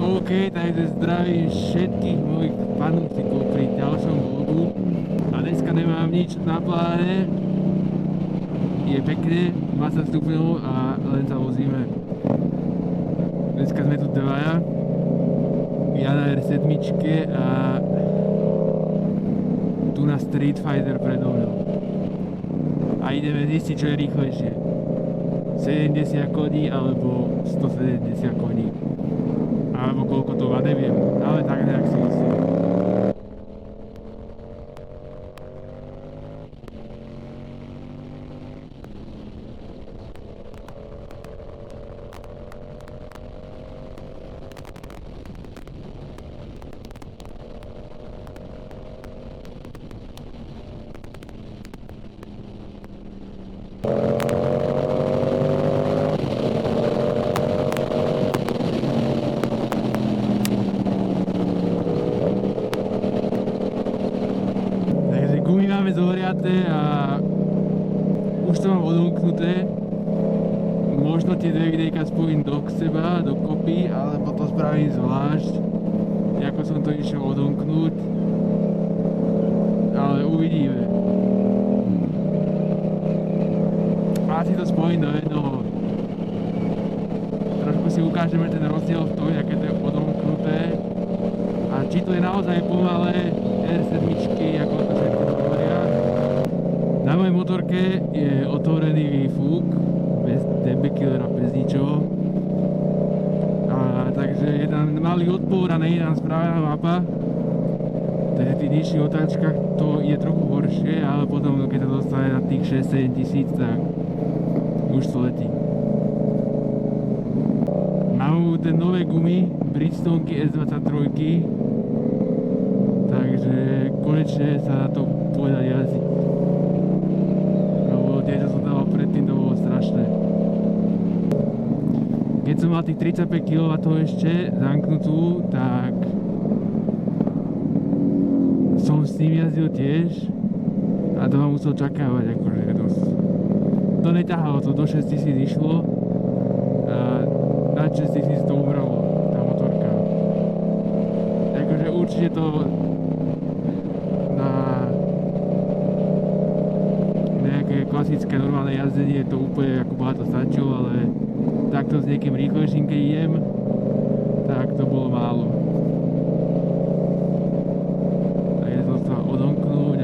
OK, takže zdravím všetkých mojich fanúšikov pri ďalšom vlogu. A dneska nemám nič na pláne. Je pekne, 20 stupňov a len sa vozíme. Dneska sme tu dvaja. Ja na R7 a tu na Street Fighter predo mnou. A ideme zistiť, čo je rýchlejšie. 70 koní alebo 170 koní. Alebo koľko to má, neviem, ale tak nejak si myslím. Gumy máme zohriaté a už to mám odomknuté. Možno tie dve videjka spojím do seba, do kopy, alebo to spravím zvlášť, ako som to išiel odomknúť. Ale uvidíme. Asi to spojím do jednoho. Trošku si ukážeme ten rozdiel v tom, aké to je odomknuté. A či to je naozaj pomalé R7, ako to všetko hovoria. Na mojej motorke je otvorený výfuk, bez debekillera, bez ničoho. A takže je tam malý odpor a nie je tam správna mapa. Takže v tých nižších otáčkach to je trochu horšie, ale potom keď to dostane na tých 6-7 tisíc, tak už to letí. Mám ten nové gumy, Bridgestonky S23, takže konečne sa na to pôjde jazdiť. Lebo tie, čo som dával predtým, to bolo strašné. Keď som mal tých 35 kW ešte zamknutú, tak som s tým jazdil tiež a to ma musel čakávať akože dosť. To neťahalo, to do 6000 išlo a na 6000 to umrelo, tá motorka. Takže určite to na nejaké klasické normálne jazdenie to úplne ako bohato stačilo, ale takto s niekým rýchlejším, keď idem, tak to bolo málo. Takže som sa odomknúť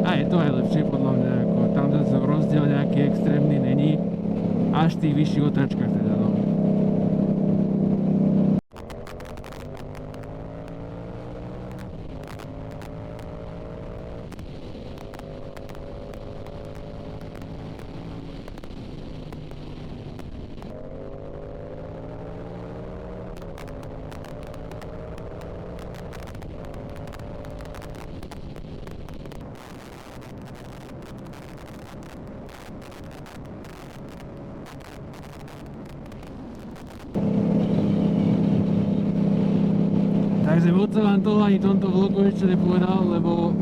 a je to aj lepšie podľa mňa, ako tam zase rozdiel nejaký extrémny není, až v tých vyšších otáčkach teda, no. Takže moc sa vám toho ani v tomto vlogu ešte nepovedal, lebo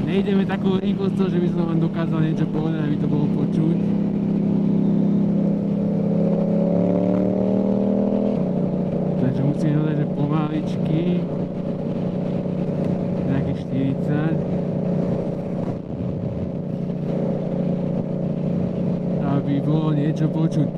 nejdeme takou rýchlosťou, že by som vám dokázal niečo povedať, aby to bolo počuť. Takže musíme dodať, že pomaličky, nejakých 40, aby bolo niečo počuť.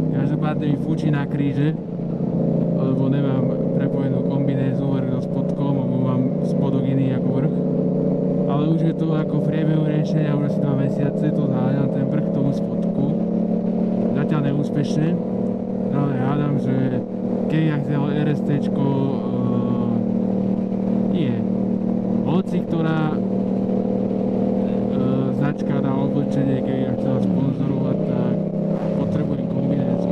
Každopádne mi fúči na kríže, lebo nemám prepojenú kombinézu vrch so spodkom, lebo mám spodok iný ako vrch. Ale už je to ako v priebehu riešenia, už asi 2 mesiace to zháňam ten vrch tomu spodku. Zatiaľ neúspešne, ale hádam, že keď ja chcel RSTčko, nie. Hoci ktorá značka na oblečenie, keď ja chcela sponzorovať, tak potrebujem kombinézu.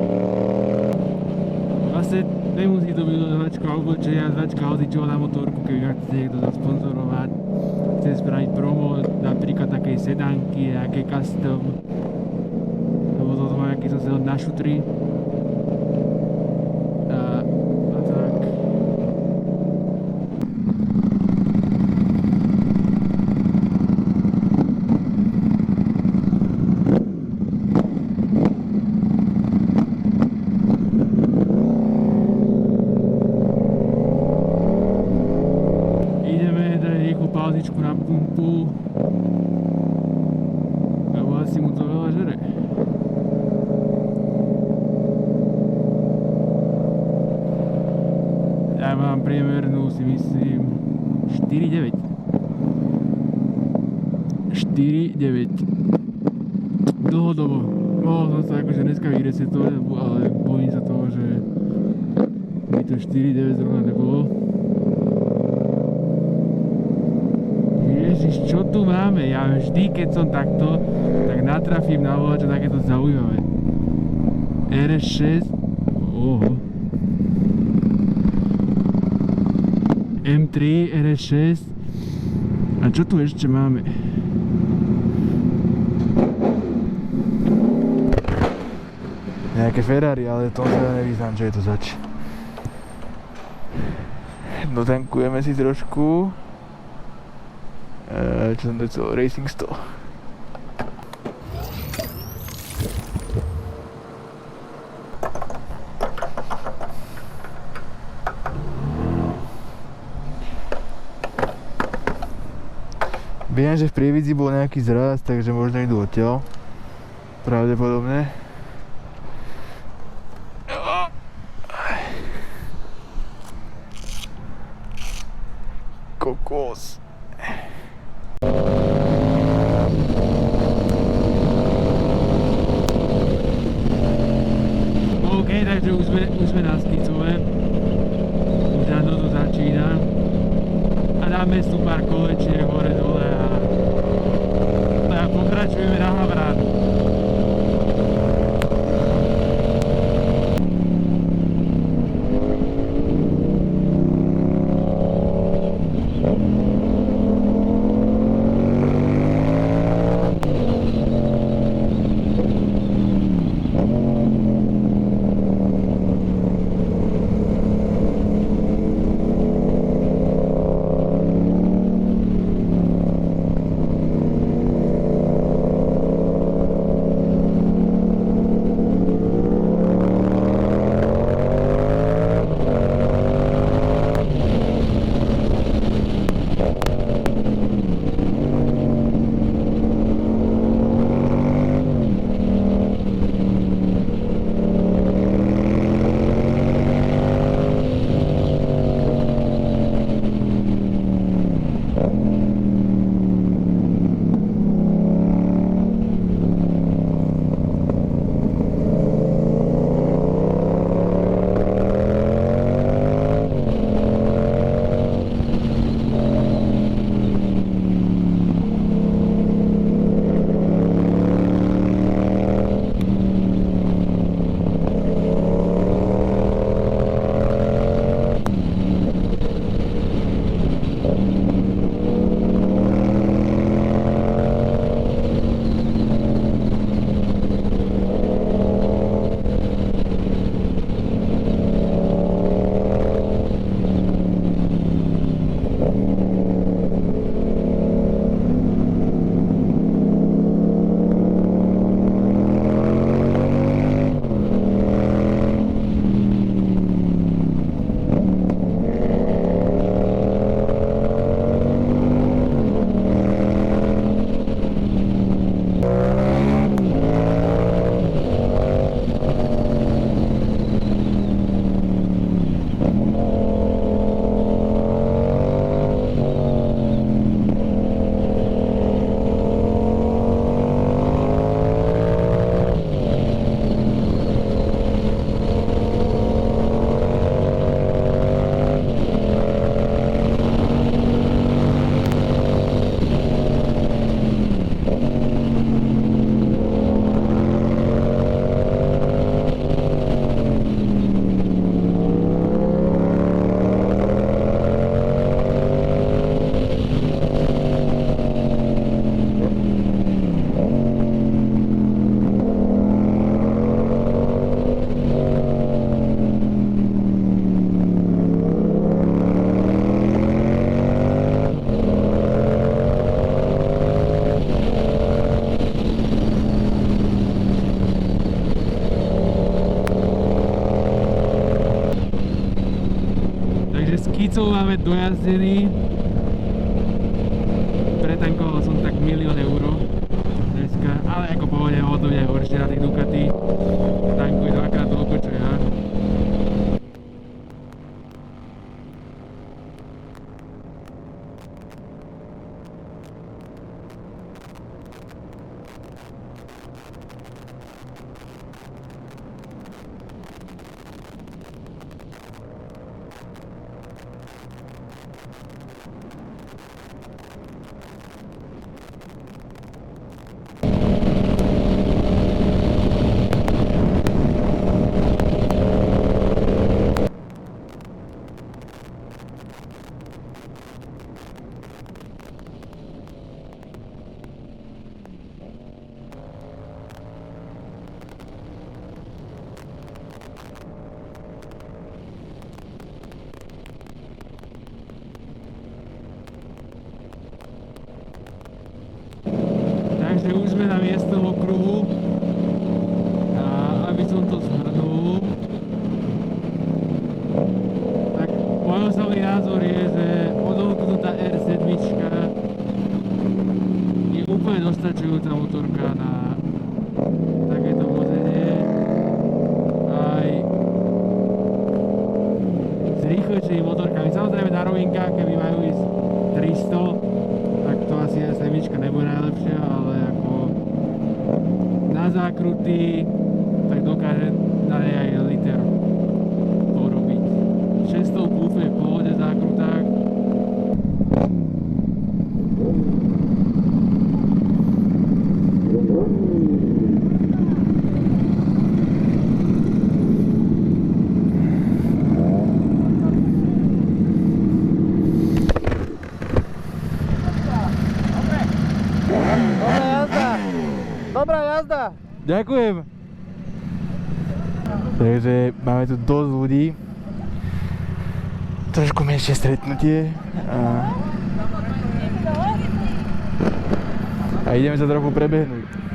Vlastne nemusí to byť značka oblečenia, značka hocičoho na motorku, keď ja chce niekto zasponzorovať, chce spraviť promo napríklad takej sedánky, nejaké custom zase na šutri. A tak. Ideme dať rýchlu pauzičku na pumpu. Lebo asi mu to veľa žere. Ja mám priemernú, si myslím, 4,9. 4,9. Dlhodobo. Mohol som sa akože dneska vyresetovať, ale bojím sa toho, že by to 4,9 zrovna nebolo. Ježiš, čo tu máme? Ja vždy, keď som takto, tak natrafím na volačo takéto zaujímavé. RS6. Oho. M3, RS6. A čo tu ešte máme? Nejaké Ferrari, ale to sa nevyznám, čo je to zač. Dotankujeme si trošku. Čo som to chcel? Racing 100. Viem, že v Prievidzi bol nejaký zraz, takže možno idú odtiaľ. Pravdepodobne. Kokos. OK, takže už sme na Skicove. Už nám toto začína. A dáme tu pár kolečiek hore dole a pokračujeme na Havránu. dojazdený. Pretankoval som tak 1 000 000 € dneska, ale ako pohode o to je horšie na tých Ducati. Tankuj dvakrát toľko, čo ja. Takže už sme na miestnom okruhu a aby som to zhrnul, tak môj osobný názor je, že odomknutá R7 je úplne dostačujúca motorka na takéto vozenie. Aj s rýchlejšími motorkami, samozrejme na rovinkách, keby majú ísť 300, tak to asi R7 nebude najlepšia, ale ako na zákruty tak dokáže na nej aj liter porobiť. 600 kúfe v pohode v zákrutách. Dobrá jazda! Ďakujem. Takže máme tu dosť ľudí. Trošku menšie stretnutie. A ideme sa trochu prebehnúť.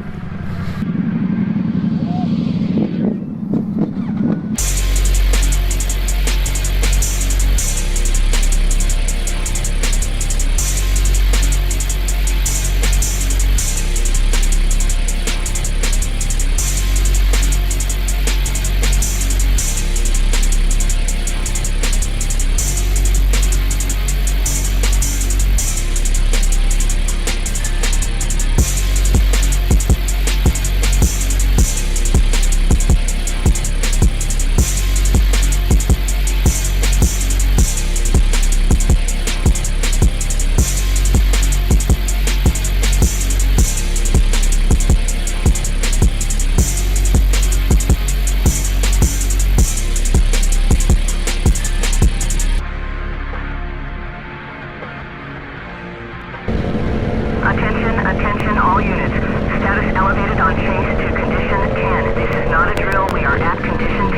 Attention all units. Status elevated on chase to condition 10. This is not a drill. We are at condition